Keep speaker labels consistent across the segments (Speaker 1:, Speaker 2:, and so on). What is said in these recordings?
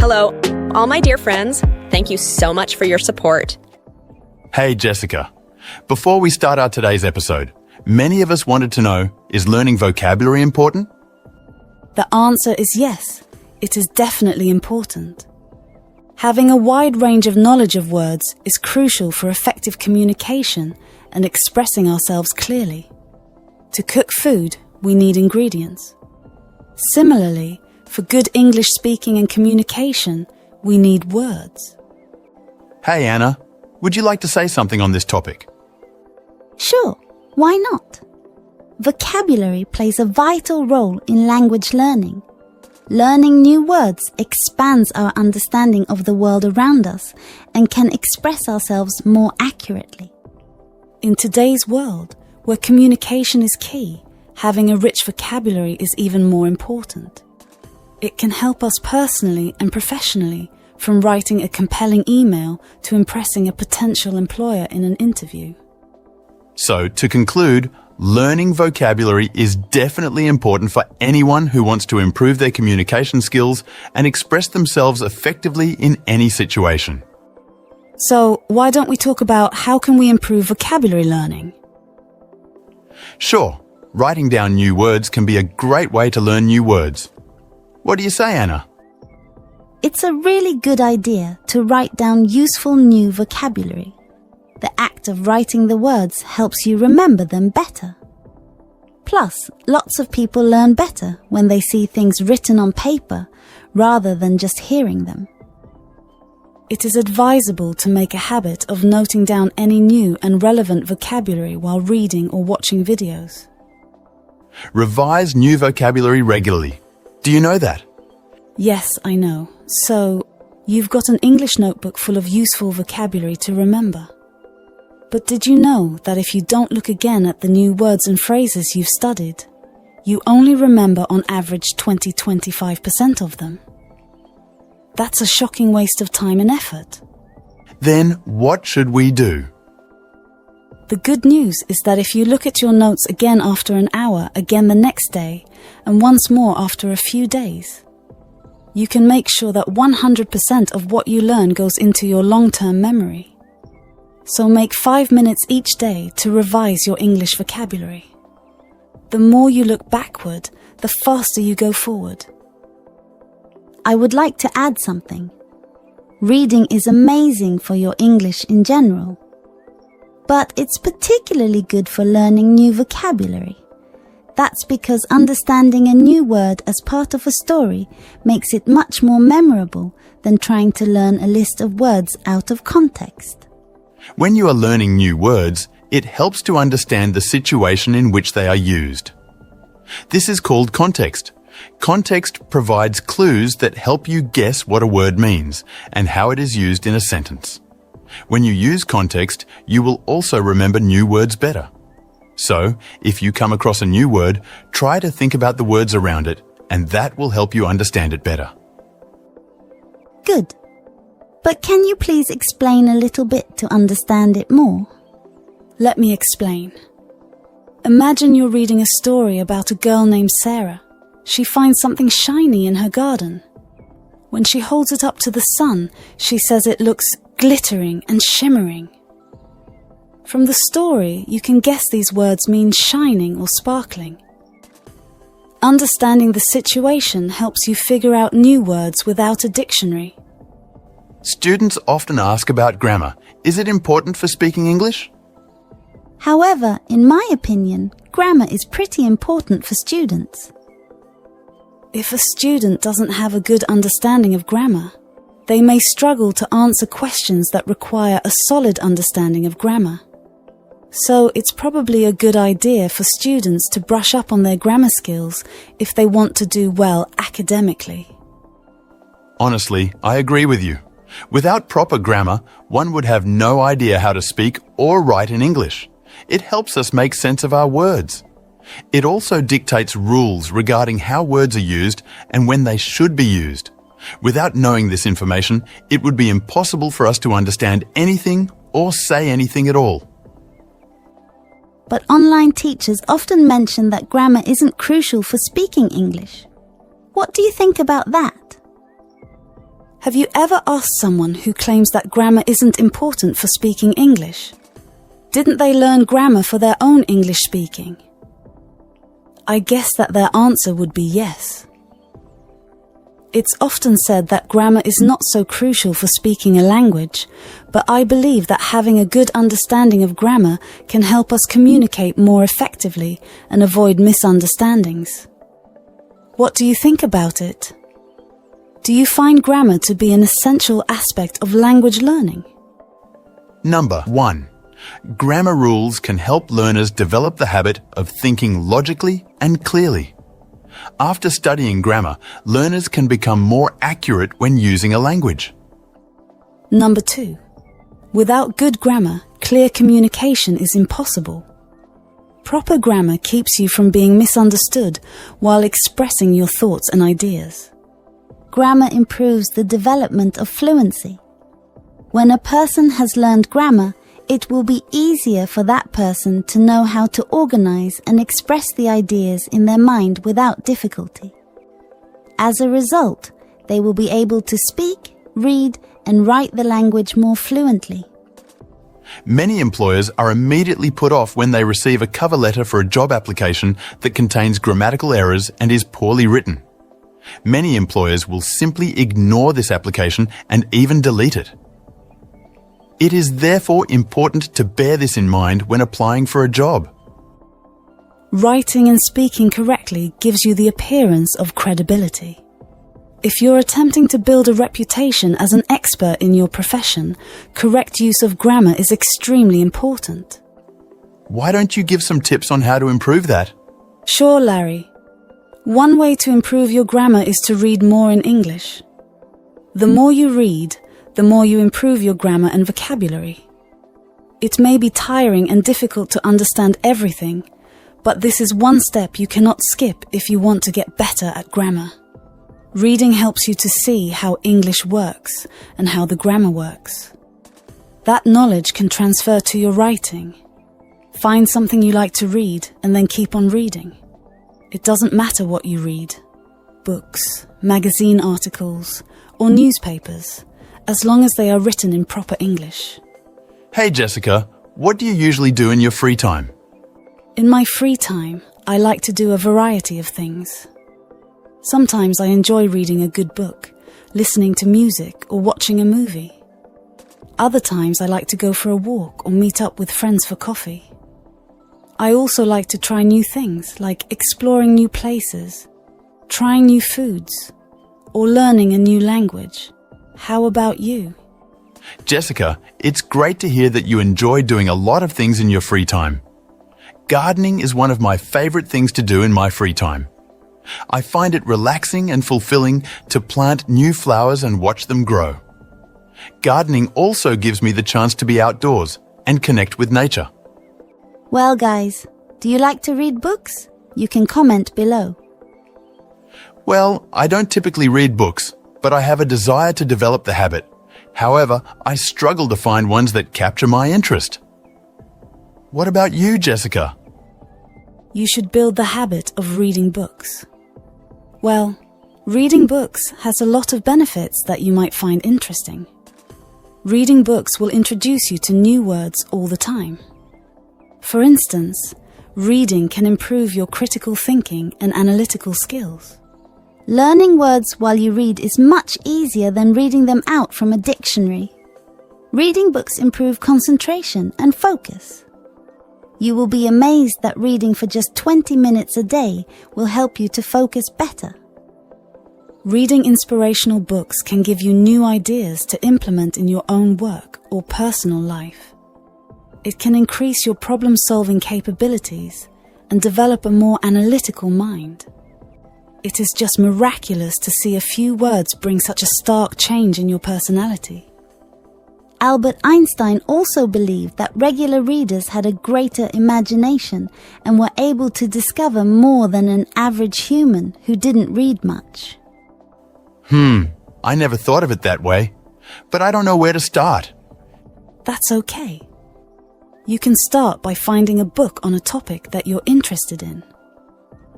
Speaker 1: Hello, all my dear friends. Thank you so much for your support.
Speaker 2: Hey, Jessica. Before we start our today's episode, many of us wanted to know, is learning vocabulary important?
Speaker 3: The answer is yes. It is definitely important. Having a wide range of knowledge of words is crucial for effective communication and expressing ourselves clearly. To cook food, we need ingredients. Similarly, for good English speaking and communication, we need words.
Speaker 2: Hey, Anna, would you like to say something on this topic?
Speaker 4: Sure, why not? Vocabulary plays a vital role in language learning. Learning new words expands our understanding of the world around us and can express ourselves more accurately.
Speaker 3: In today's world, where communication is key, having a rich vocabulary is even more important. It can help us personally and professionally, from writing a compelling email to impressing a potential employer in an interview.
Speaker 2: So, to conclude, learning vocabulary is definitely important for anyone who wants to improve their communication skills and express themselves effectively in any situation.
Speaker 3: So, why don't we talk about how can we improve vocabulary learning?
Speaker 2: Sure, writing down new words can be a great way to learn new words. What do you say, Anna?
Speaker 4: It's a really good idea to write down useful new vocabulary. The act of writing the words helps you remember them better. Plus, lots of people learn better when they see things written on paper rather than just hearing them.
Speaker 3: It is advisable to make a habit of noting down any new and relevant vocabulary while reading or watching videos.
Speaker 2: Revise new vocabulary regularly. Do you know that?
Speaker 3: Yes, I know. So, you've got an English notebook full of useful vocabulary to remember. But did you know that if you don't look again at the new words and phrases you've studied, you only remember on average 20-25% of them? That's a shocking waste of time and effort.
Speaker 2: Then what should we do?
Speaker 3: The good news is that if you look at your notes again after an hour, again the next day, and once more after a few days, you can make sure that 100% of what you learn goes into your long-term memory. So make 5 minutes each day to revise your English vocabulary. The more you look backward, the faster you go forward.
Speaker 4: I would like to add something. Reading is amazing for your English in general, but it's particularly good for learning new vocabulary. That's because understanding a new word as part of a story makes it much more memorable than trying to learn a list of words out of context.
Speaker 2: When you are learning new words, it helps to understand the situation in which they are used. This is called context. Context provides clues that help you guess what a word means and how it is used in a sentence. When you use context, you will also remember new words better. So, if you come across a new word, try to think about the words around it, and that will help you understand it better.
Speaker 4: Good. But can you please explain a little bit to understand it more?
Speaker 3: Let me explain. Imagine you're reading a story about a girl named Sarah. She finds something shiny in her garden. When she holds it up to the sun, she says it looks glittering and shimmering. From the story, you can guess these words mean shining or sparkling. Understanding the situation helps you figure out new words without a dictionary.
Speaker 2: Students often ask about grammar. Is it important for speaking English?
Speaker 4: However, in my opinion, grammar is pretty important for students.
Speaker 3: If a student doesn't have a good understanding of grammar, they may struggle to answer questions that require a solid understanding of grammar. So it's probably a good idea for students to brush up on their grammar skills if they want to do well academically.
Speaker 2: Honestly, I agree with you. Without proper grammar, one would have no idea how to speak or write in English. It helps us make sense of our words. It also dictates rules regarding how words are used and when they should be used. Without knowing this information, it would be impossible for us to understand anything or say anything at all.
Speaker 4: But online teachers often mention that grammar isn't crucial for speaking English. What do you think about that?
Speaker 3: Have you ever asked someone who claims that grammar isn't important for speaking English? Didn't they learn grammar for their own English speaking? I guess that their answer would be yes. It's often said that grammar is not so crucial for speaking a language, but I believe that having a good understanding of grammar can help us communicate more effectively and avoid misunderstandings. What do you think about it? Do you find grammar to be an essential aspect of language learning?
Speaker 2: Number 1. Grammar rules can help learners develop the habit of thinking logically and clearly. After studying grammar, learners can become more accurate when using a language.
Speaker 3: Number 2. Without good grammar, clear communication is impossible. Proper grammar keeps you from being misunderstood while expressing your thoughts and ideas.
Speaker 4: Grammar improves the development of fluency. When a person has learned grammar, it will be easier for that person to know how to organize and express the ideas in their mind without difficulty. As a result, they will be able to speak, read, and write the language more fluently.
Speaker 2: Many employers are immediately put off when they receive a cover letter for a job application that contains grammatical errors and is poorly written. Many employers will simply ignore this application and even delete it. It is therefore important to bear this in mind when applying for a job.
Speaker 3: Writing and speaking correctly gives you the appearance of credibility. If you're attempting to build a reputation as an expert in your profession, correct use of grammar is extremely important.
Speaker 2: Why don't you give some tips on how to improve that?
Speaker 3: Sure, Larry. One way to improve your grammar is to read more in English. The more you read, the more you improve your grammar and vocabulary. It may be tiring and difficult to understand everything, but this is one step you cannot skip if you want to get better at grammar. Reading helps you to see how English works and how the grammar works. That knowledge can transfer to your writing. Find something you like to read and then keep on reading. It doesn't matter what you read, books, magazine articles, or newspapers, as long as they are written in proper English.
Speaker 2: Hey Jessica, what do you usually do in your free time?
Speaker 3: In my free time, I like to do a variety of things. Sometimes I enjoy reading a good book, listening to music, or watching a movie. Other times I like to go for a walk or meet up with friends for coffee. I also like to try new things, like exploring new places, trying new foods, or learning a new language. How about you?
Speaker 2: Jessica, it's great to hear that you enjoy doing a lot of things in your free time. Gardening is one of my favorite things to do in my free time. I find it relaxing and fulfilling to plant new flowers and watch them grow. Gardening also gives me the chance to be outdoors and connect with nature.
Speaker 4: Well, guys, do you like to read books? You can comment below.
Speaker 2: Well, I don't typically read books, but I have a desire to develop the habit. However, I struggle to find ones that capture my interest. What about you, Jessica?
Speaker 3: You should build the habit of reading books. Well, reading books has a lot of benefits that you might find interesting. Reading books will introduce you to new words all the time. For instance, reading can improve your critical thinking and analytical skills.
Speaker 4: Learning words while you read is much easier than reading them out from a dictionary. Reading books improve concentration and focus. You will be amazed that reading for just 20 minutes a day will help you to focus better.
Speaker 3: Reading inspirational books can give you new ideas to implement in your own work or personal life. It can increase your problem-solving capabilities and develop a more analytical mind. It is just miraculous to see a few words bring such a stark change in your personality.
Speaker 4: Albert Einstein also believed that regular readers had a greater imagination and were able to discover more than an average human who didn't read much.
Speaker 2: I never thought of it that way, but I don't know where to start.
Speaker 3: That's okay. You can start by finding a book on a topic that you're interested in.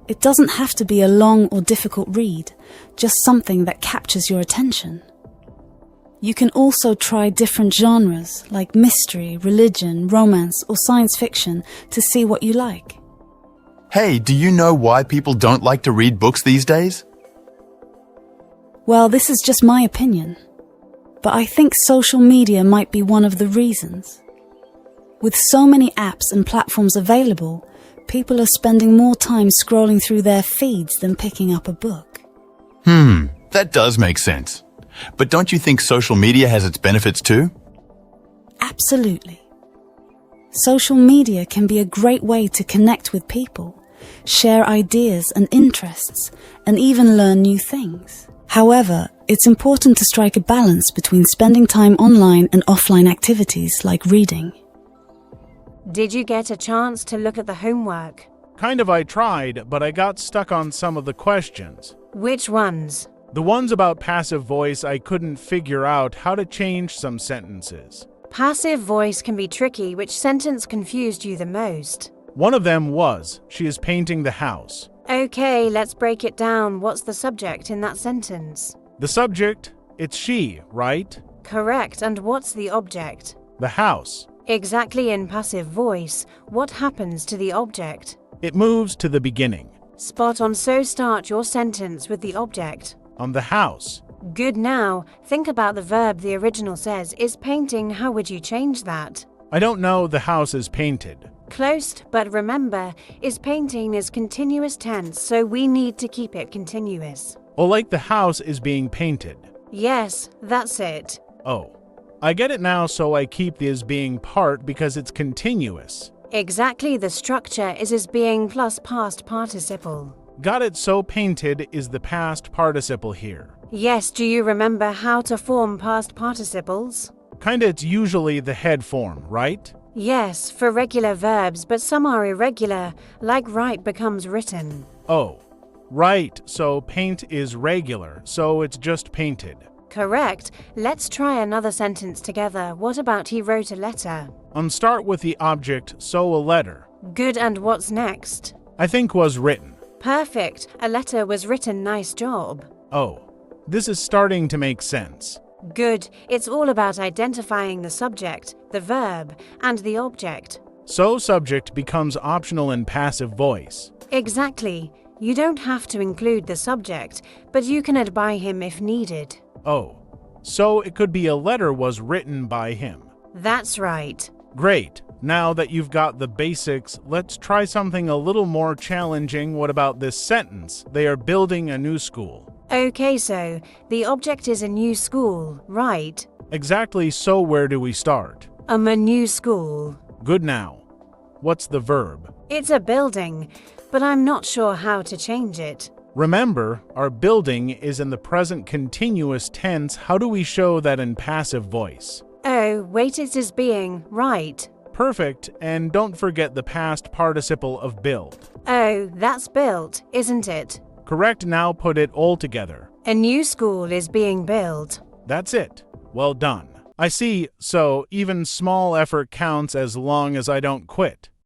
Speaker 3: It doesn't have to be a long or difficult read, just something that captures your attention. You can also try different genres like mystery, religion, romance, or science fiction to see what you like.
Speaker 2: Hey, do you know why people don't like to read books these days?
Speaker 3: Well, this is just my opinion, but I think social media might be one of the reasons. With so many apps and platforms available, people are spending more time scrolling through their feeds than picking up a book.
Speaker 2: That does make sense. But don't you think social media has its benefits too?
Speaker 3: Absolutely. Social media can be a great way to connect with people, share ideas and interests, and even learn new things. However, it's important to strike a balance between spending time online and offline activities like reading.
Speaker 5: Did you get a chance to look at the homework?
Speaker 6: Kind of I tried, but I got stuck on some of the questions.
Speaker 5: Which ones?
Speaker 6: The ones about passive voice, I couldn't figure out how to change some sentences.
Speaker 5: Passive voice can be tricky. Which sentence confused you the most?
Speaker 6: One of them was, she is painting the house.
Speaker 5: Okay, let's break it down. What's the subject in that sentence?
Speaker 6: The subject, it's she, right?
Speaker 5: Correct. And what's the object?
Speaker 6: The house.
Speaker 5: Exactly. In passive voice, what happens to the object?
Speaker 6: It moves to the beginning.
Speaker 5: Spot on. So start your sentence with the object.
Speaker 6: On the house.
Speaker 5: Good. Now, think about the verb the original says is painting. How would you change that?
Speaker 6: I don't know, the house is painted.
Speaker 5: Close, but remember, is painting is continuous tense, so we need to keep it continuous.
Speaker 6: Oh, like the house is being painted.
Speaker 5: Yes, that's it.
Speaker 6: Oh, I get it now, so I keep the is being part because it's continuous.
Speaker 5: Exactly. The structure is being plus past participle.
Speaker 6: Got it, so painted is the past participle here.
Speaker 5: Yes, do you remember how to form past participles?
Speaker 6: Kinda, it's usually the head form, right?
Speaker 5: Yes, for regular verbs, but some are irregular, like write becomes written.
Speaker 6: Oh, right, so paint is regular, so it's just painted.
Speaker 5: Correct. Let's try another sentence together. What about he wrote a letter?
Speaker 6: Start with the object, so a letter.
Speaker 5: Good. And what's next?
Speaker 6: I think was written.
Speaker 5: Perfect. A letter was written. Nice job.
Speaker 6: Oh, this is starting to make sense.
Speaker 5: Good. It's all about identifying the subject, the verb, and the object.
Speaker 6: So subject becomes optional in passive voice.
Speaker 5: Exactly. You don't have to include the subject, but you can add by him if needed.
Speaker 6: Oh, so it could be a letter was written by him.
Speaker 5: That's right.
Speaker 6: Great. Now that you've got the basics, let's try something a little more challenging. What about this sentence? They are building a new school.
Speaker 5: Okay, so the object is a new school, right?
Speaker 6: Exactly, so where do we start?
Speaker 5: A new school.
Speaker 6: Good. Now, what's the verb?
Speaker 5: It's a building, but I'm not sure how to change it.
Speaker 6: Remember, our building is in the present continuous tense. How do we show that in passive voice?
Speaker 5: Oh, wait, it is being, right.
Speaker 6: Perfect, and don't forget the past participle of build.
Speaker 5: Oh, that's built, isn't it?
Speaker 6: Correct. Now put it all together.
Speaker 5: A new school is being built.
Speaker 6: That's it. Well done. I see, so even small effort counts as long as I don't quit.